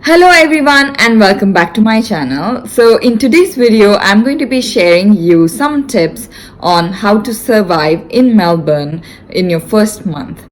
Hello everyone and welcome back to my channel. So in today's video, I'm going to be sharing you some tips on how to survive in Melbourne in your first month.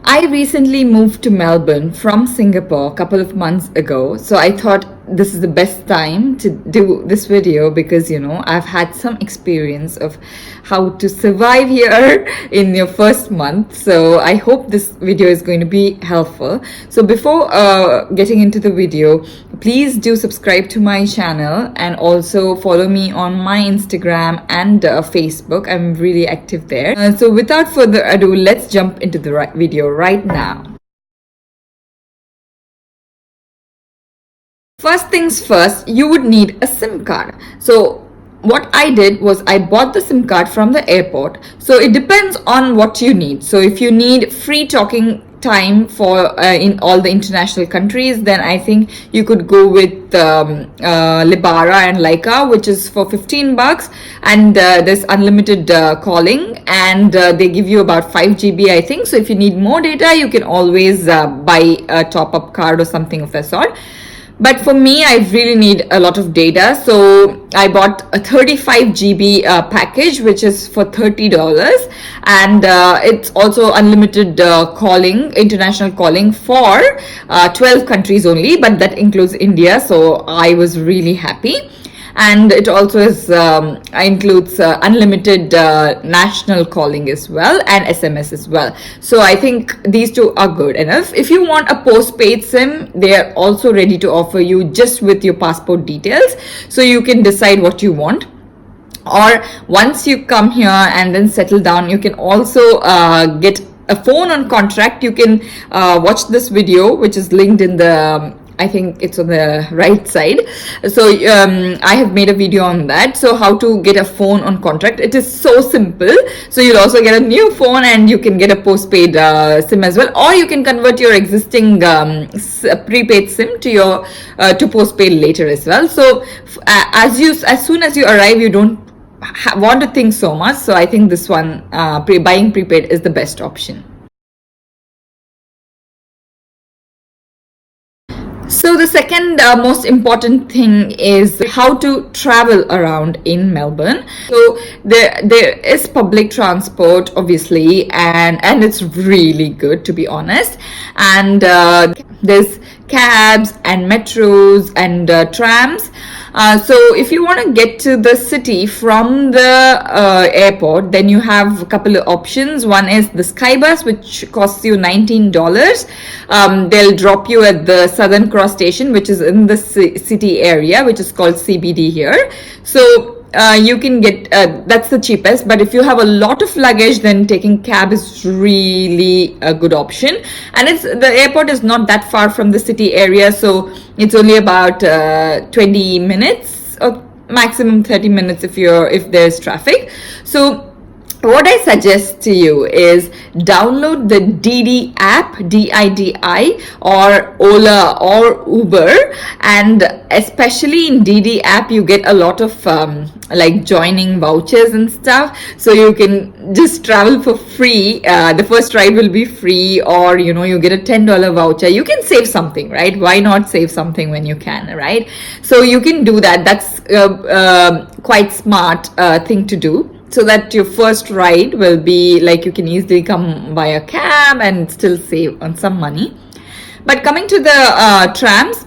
I recently moved to Melbourne from Singapore a couple of months ago, so I thought this is the best time to do this video because I've had some experience of how to survive here in your first month. So I hope this video is going to be helpful. So before getting into the video, please do subscribe to my channel and also follow me on my Instagram and Facebook. I'm really active there. So without further ado, let's jump into the video right now. First things first, you would need a SIM card. So what I did was I bought the SIM card from the airport. So it depends on what you need. So if you need free talking time for in all the international countries, then I think you could go with Libara and Laika, which is for $15, and there's unlimited calling, and they give you about 5 GB I think. So if you need more data, you can always buy a top-up card or something of that sort. But for me, I really need a lot of data, so I bought a 35 GB package, which is for $30, and it's also unlimited calling, international calling for 12 countries only, but that includes India, so I was really happy. And it also includes unlimited national calling as well and SMS as well. So I think these two are good enough. If you want a postpaid SIM, they are also ready to offer you just with your passport details. So you can decide what you want. Or once you come here and then settle down, you can also get a phone on contract. You can watch this video, which is linked in the I think it's on the right side. So I have made a video on that. So how to get a phone on contract. It is so simple. So you'll also get a new phone and you can get a postpaid SIM as well. Or you can convert your existing prepaid SIM to your to postpaid later as well. So as soon as you arrive, you don't want to think so much. So I think this one, buying prepaid is the best option. So the second most important thing is how to travel around in Melbourne. So there is public transport, obviously, and it's really good, to be honest. And there's cabs and metros and trams. So if you want to get to the city from the airport, then you have a couple of options. One is the Skybus, which costs you $19. They'll drop you at the Southern Cross station, which is in the city area, which is called CBD here. So you can get that's the cheapest, but if you have a lot of luggage, then taking cab is really a good option. And the airport is not that far from the city area, so it's only about 20 minutes or maximum 30 minutes if there's traffic. So what I suggest to you is download the Didi app, Didi, or Ola or Uber, and especially in Didi app you get a lot of like joining vouchers and stuff, so you can just travel for free. The first ride will be free, or you get a $10 voucher. You can save something, right? Why not save something when you can, right? So you can do that. That's quite smart thing to do, so that your first ride will be like you can easily come by a cab and still save on some money. But coming to the trams,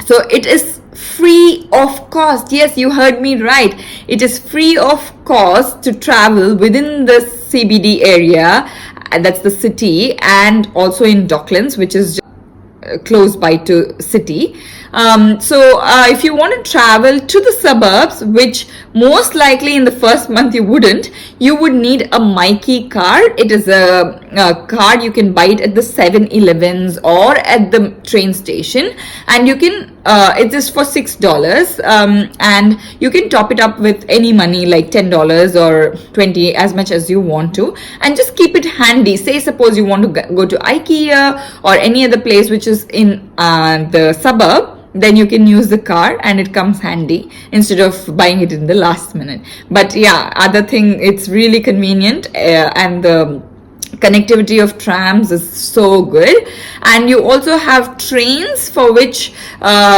so it is free of cost. Yes, you heard me right. It is free of cost to travel within the CBD area, that's the city, and also in Docklands, which is close by to city. So if you want to travel to the suburbs, which most likely in the first month you would need a MyKey card. It is a card you can buy it at the 7-Elevens or at the train station, and you can it is for $6, and you can top it up with any money like $10 or $20, as much as you want to, and just keep it handy. Say suppose you want to go to IKEA or any other place which is in the suburb, then you can use the card and it comes handy instead of buying it in the last minute. But yeah, other thing, it's really convenient, and the connectivity of trams is so good, and you also have trains for which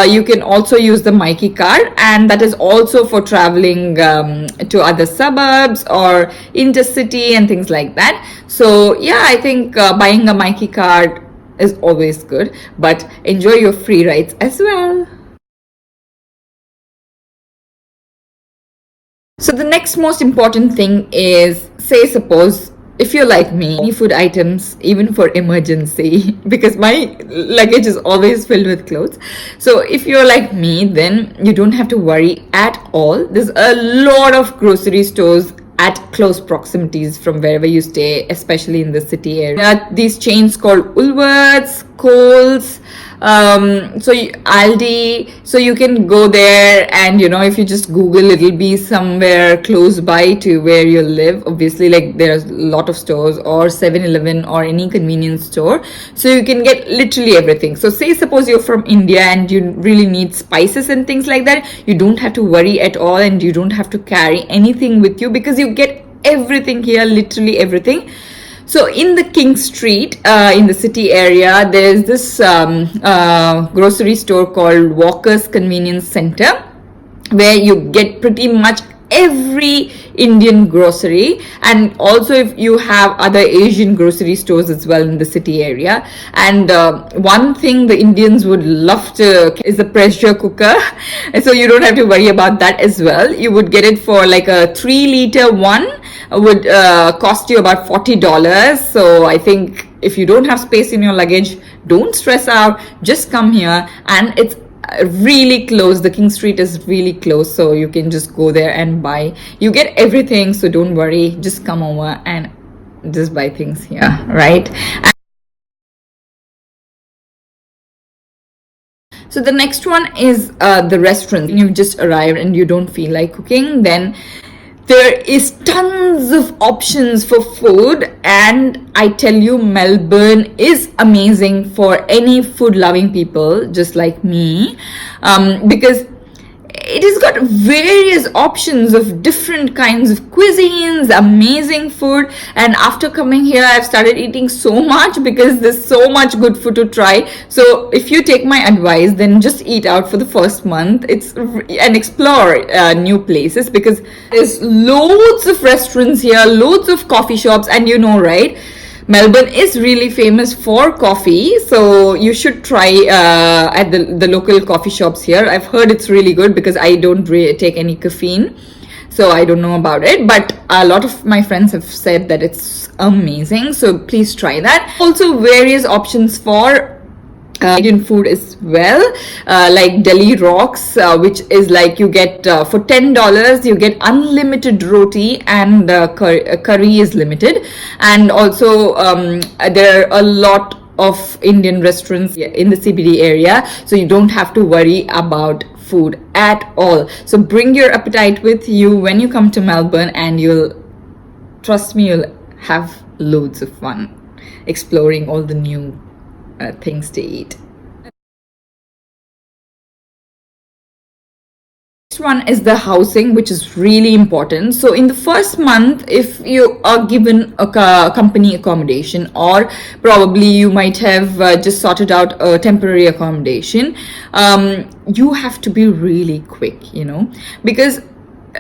you can also use the Myki card, and that is also for traveling to other suburbs or intercity and things like that. So yeah, I think buying a Myki card is always good, but enjoy your free rides as well. So the next most important thing is, say suppose if you're like me, any food items, even for emergency, because my luggage is always filled with clothes. So if you're like me, then you don't have to worry at all. There's a lot of grocery stores at close proximities from wherever you stay, especially in the city area. These chains called Woolworths, Coles, Aldi, so you can go there, and if you just Google, it'll be somewhere close by to where you live. Obviously, like there's a lot of stores, or 7-Eleven or any convenience store, so you can get literally everything. So say suppose you're from India and you really need spices and things like that, you don't have to worry at all, and you don't have to carry anything with you, because you get everything here, literally everything. So in the King Street, in the city area, there's this grocery store called Walker's Convenience Center, where you get pretty much every Indian grocery, and also if you have other Asian grocery stores as well in the city area. And one thing the Indians would love to is the pressure cooker, so you don't have to worry about that as well. You would get it for like a 3-liter one, would cost you about $40. So I think if you don't have space in your luggage, don't stress out, just come here, and it's really close. The King Street is really close, so you can just go there and buy. You get everything, so don't worry, just come over and just buy things here, right? So the next one is the restaurants. You've just arrived and you don't feel like cooking, then there is tons of options for food, and I tell you, Melbourne is amazing for any food loving people just like me, because it has got various options of different kinds of cuisines, amazing food. And after coming here, I've started eating so much because there's so much good food to try. So if you take my advice, then just eat out for the first month. And explore new places, because there's loads of restaurants here, loads of coffee shops, and right, Melbourne is really famous for coffee, so you should try at the local coffee shops here. I've heard it's really good, because I don't take any caffeine, so I don't know about it, but a lot of my friends have said that it's amazing, so please try that. Also, various options for Indian food as well, like Delhi Rocks, which is like you get for $10 you get unlimited roti, and curry is limited. And also there are a lot of Indian restaurants in the CBD area, so you don't have to worry about food at all. So bring your appetite with you when you come to Melbourne, and trust me, you'll have loads of fun exploring all the new things to eat. Next one is the housing, which is really important. So in the first month, if you are given a company accommodation, or probably you might have just sorted out a temporary accommodation, you have to be really quick, because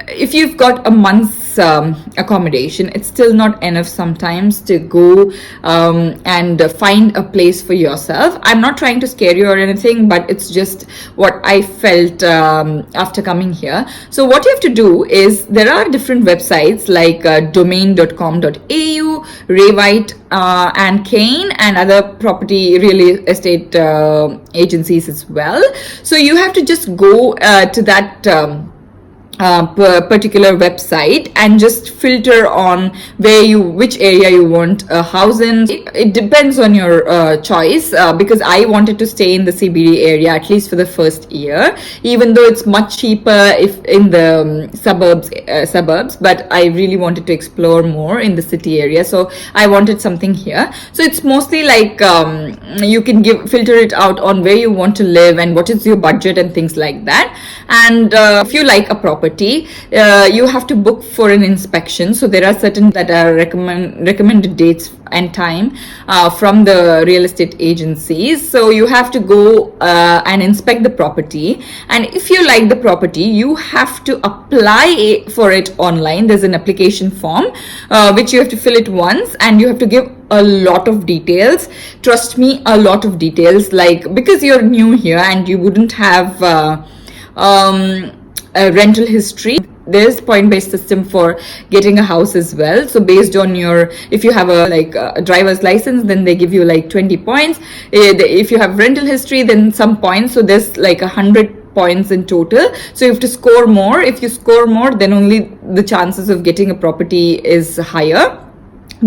if you've got a month's accommodation, it's still not enough sometimes to go and find a place for yourself. I'm not trying to scare you or anything, but it's just what I felt after coming here. So what you have to do is, there are different websites like domain.com.au, Raywhite, and Kane, and other property real estate agencies as well. So you have to just go to that particular website and just filter on which area you want a house in. It depends on your choice, because I wanted to stay in the CBD area at least for the first year, even though it's much cheaper if in the suburbs, but I really wanted to explore more in the city area, so I wanted something here. So it's mostly like you can filter it out on where you want to live and what is your budget and things like that. And if you like a property, property, you have to book for an inspection. So there are certain that are recommended dates and time from the real estate agencies. So you have to go and inspect the property, and if you like the property, you have to apply for it online. There's an application form which you have to fill it once, and you have to give a lot of details. Trust me, a lot of details, like, because you're new here and you wouldn't have a rental history. There's point-based system for getting a house as well. So based on your, if you have a driver's license, then they give you like 20 points. If you have rental history, then some points. So there's like 100 points in total. So you have to score more. If you score more, then only the chances of getting a property is higher.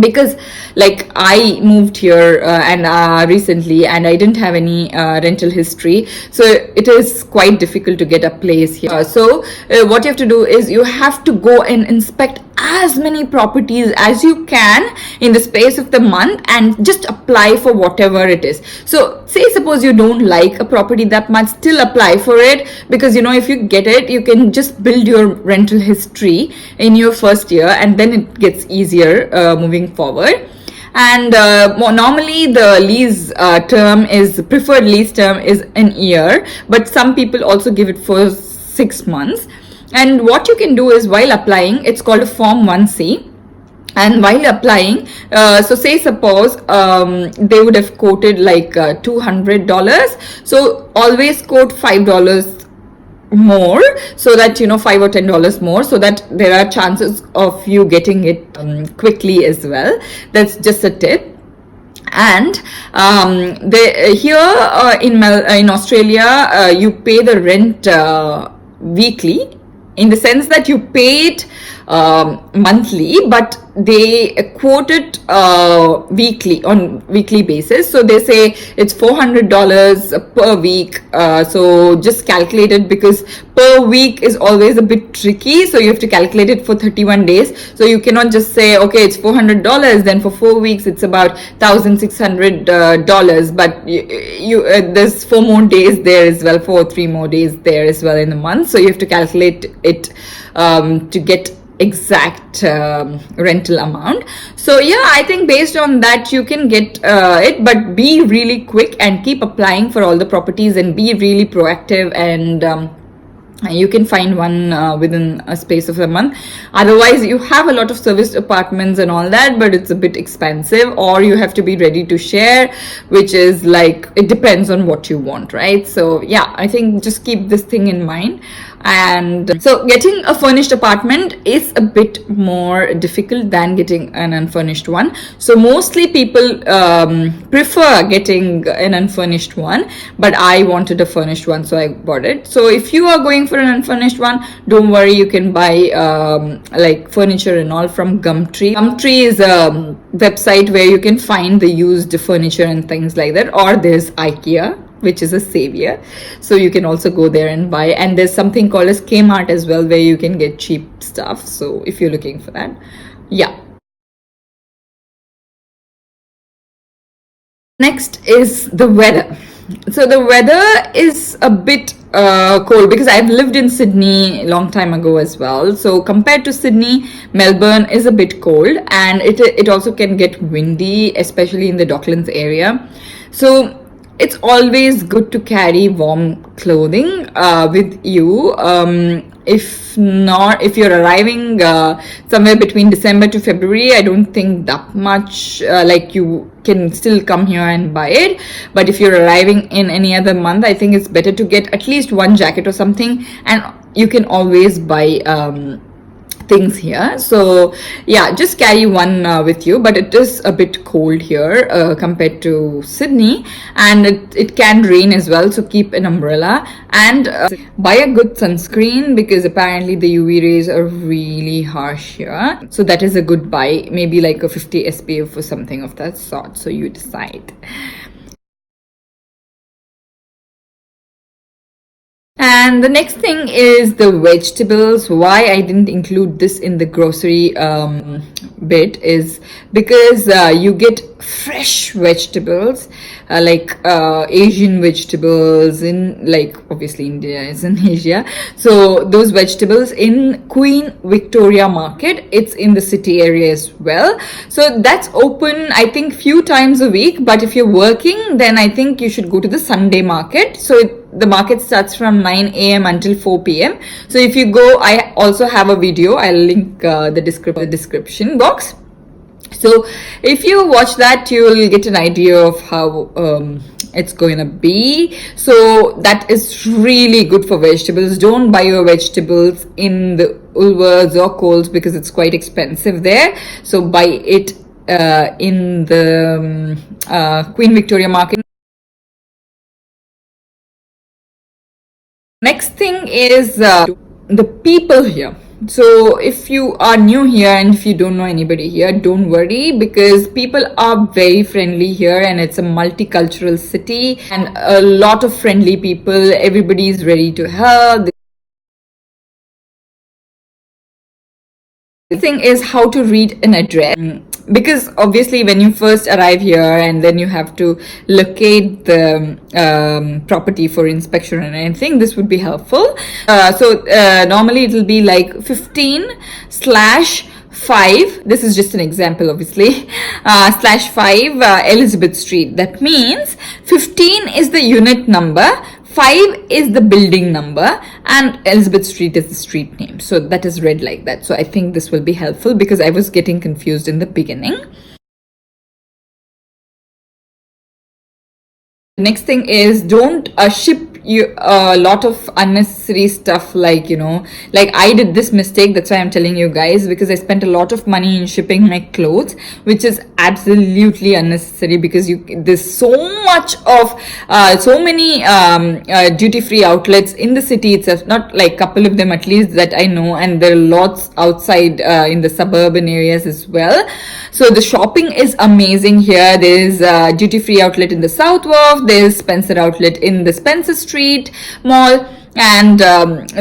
Because like I moved here and recently, and I didn't have any rental history, so it is quite difficult to get a place here. So what you have to do is you have to go and inspect as many properties as you can in the space of the month, and just apply for whatever it is. So say suppose you don't like a property that much, still apply for it, because if you get it, you can just build your rental history in your first year, and then it gets easier moving forward. And normally the lease preferred lease term is an year, but some people also give it for 6 months. And what you can do is, while applying, it's called a Form 1C. And while applying, so say suppose they would have quoted like $200. So always quote $5 more, so that $5 or $10 more, so that there are chances of you getting it quickly as well. That's just a tip. And here in Australia, you pay the rent weekly, in the sense that you pay it monthly, but they quote it weekly basis. So they say it's $400 per week. So just calculate it, because per week is always a bit tricky. So you have to calculate it for 31 days. So you cannot just say, okay, it's $400, then for 4 weeks it's about $1,600. But there's 4 more days there as well, 3 more days there as well in the month. So you have to calculate it to get exact rental amount. So yeah, I think based on that you can get it, but be really quick and keep applying for all the properties, and be really proactive, and you can find one within a space of a month. Otherwise, you have a lot of serviced apartments and all that, but it's a bit expensive, or you have to be ready to share, which is like, it depends on what you want, right? So yeah, I think just keep this thing in mind. And so getting a furnished apartment is a bit more difficult than getting an unfurnished one. So mostly people prefer getting an unfurnished one, but I wanted a furnished one, so I bought it. So if you are going for an unfurnished one, don't worry, you can buy like furniture and all from Gumtree. Gumtree is a website where you can find the used furniture and things like that. Or there's IKEA, which is a savior, so you can also go there and buy. And there's something called as Kmart as well, where you can get cheap stuff, so if you're looking for that. Yeah. Next is the weather. So the weather is a bit cold, because I've lived in Sydney a long time ago as well. So compared to Sydney, Melbourne is a bit cold, and it also can get windy, especially in the Docklands area. So it's always good to carry warm clothing with you. If you're arriving somewhere between December to February, I don't think that much, like you can still come here and buy it. But if you're arriving in any other month, I think it's better to get at least one jacket or something, and you can always buy things here. So yeah, just carry one with you. But it is a bit cold here compared to Sydney, and it can rain as well, so keep an umbrella. And buy a good sunscreen, because apparently the UV rays are really harsh here. So that is a good buy, maybe like a 50 SPF or something of that sort, so you decide. And And the next thing is the vegetables. Why I didn't include this in the grocery bit is because you get fresh vegetables, like Asian vegetables in, like, obviously India is in Asia. So those vegetables in Queen Victoria Market, it's in the city area as well. So that's open, I think, few times a week. But if you're working, then I think you should go to the Sunday market. So the market starts from 9 a.m. until 4 p.m. So if you go, I also have a video. I'll link the description box. So if you watch that, you'll get an idea of how it's going to be. So that is really good for vegetables. Don't buy your vegetables in the Woolworths or Coles because it's quite expensive there. So buy it in the Queen Victoria Market. Next thing is the people here. So if you are new here and if you don't know anybody here, don't worry, because people are very friendly here, and it's a multicultural city and a lot of friendly people. Everybody is ready to help. The thing is how to read an address, because obviously when you first arrive here and then you have to locate the property for inspection and anything, this would be helpful. So normally it will be like 15/5, this is just an example obviously, /5 Elizabeth Street. That means 15 is the unit number, 5 is the building number, and Elizabeth Street is the street name. So that is read like that. So I think this will be helpful because I was getting confused in the beginning. The next thing is don't ship you a lot of unnecessary stuff, like, you know, like I did this mistake. That's why I'm telling you guys, because I spent a lot of money in shipping my clothes, which is absolutely unnecessary, because there's so much of so many duty-free outlets in the city itself, not like couple of them at least that I know, and there are lots outside in the suburban areas as well. So the shopping is amazing here. There's a duty-free outlet in the South Wharf, there's Spencer outlet in the Spencer Street Mall, and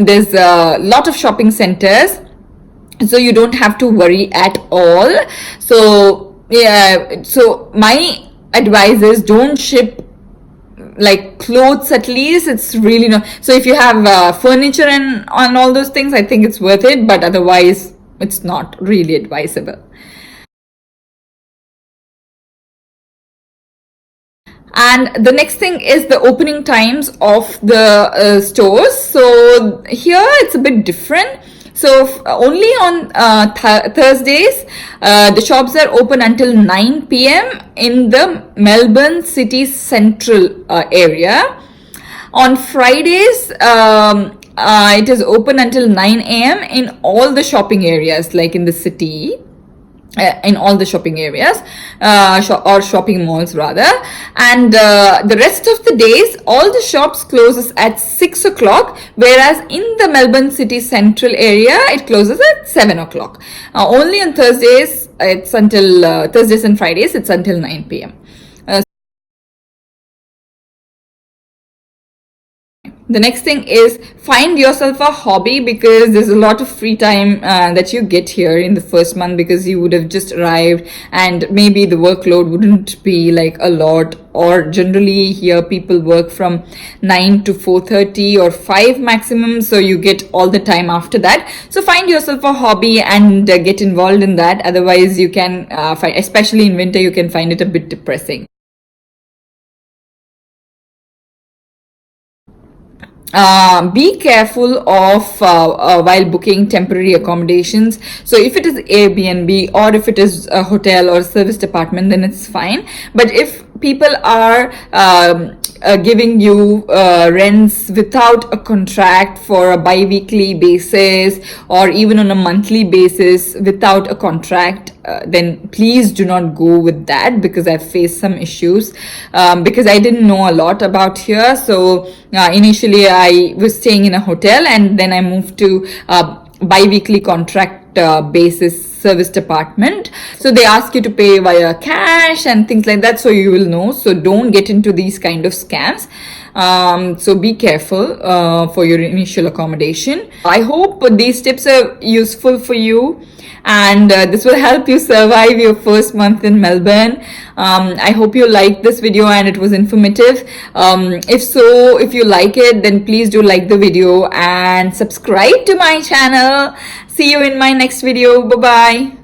there's a lot of shopping centers, so you don't have to worry at all. So yeah, so my advice is don't ship like clothes, at least. It's really not. So if you have furniture and on all those things, I think it's worth it, but otherwise it's not really advisable. And the next thing is the opening times of the stores. So here it's a bit different. So only on Thursdays, the shops are open until 9 p.m. in the Melbourne city central area. On Fridays, it is open until 9 a.m. in all the shopping areas, like in the city. In all the shopping areas or shopping malls rather, and the rest of the days all the shops closes at 6 o'clock, whereas in the Melbourne city central area it closes at 7 o'clock. Only on Thursdays it's until Thursdays and Fridays it's until 9 p.m. The next thing is find yourself a hobby, because there's a lot of free time that you get here in the first month, because you would have just arrived and maybe the workload wouldn't be like a lot, or generally here people work from 9 to 4:30 or 5 maximum, so you get all the time after that. So find yourself a hobby and get involved in that. Otherwise you can find, especially in winter, you can find it a bit depressing. Be careful of while booking temporary accommodations. So if it is Airbnb or if it is a hotel or service department, then it's fine. But if people are giving you rents without a contract for a bi-weekly basis or even on a monthly basis without a contract, then please do not go with that, because I've faced some issues because I didn't know a lot about here. So initially I was staying in a hotel and then I moved to bi-weekly contract basis service department. So they ask you to pay via cash and things like that, so you will know. So don't get into these kind of scams. So be careful for your initial accommodation. I hope these tips are useful for you, and this will help you survive your first month in Melbourne. I hope you liked this video and it was informative. If so, if you like it, then please do like the video and subscribe to my channel. See you in my next video. Bye bye.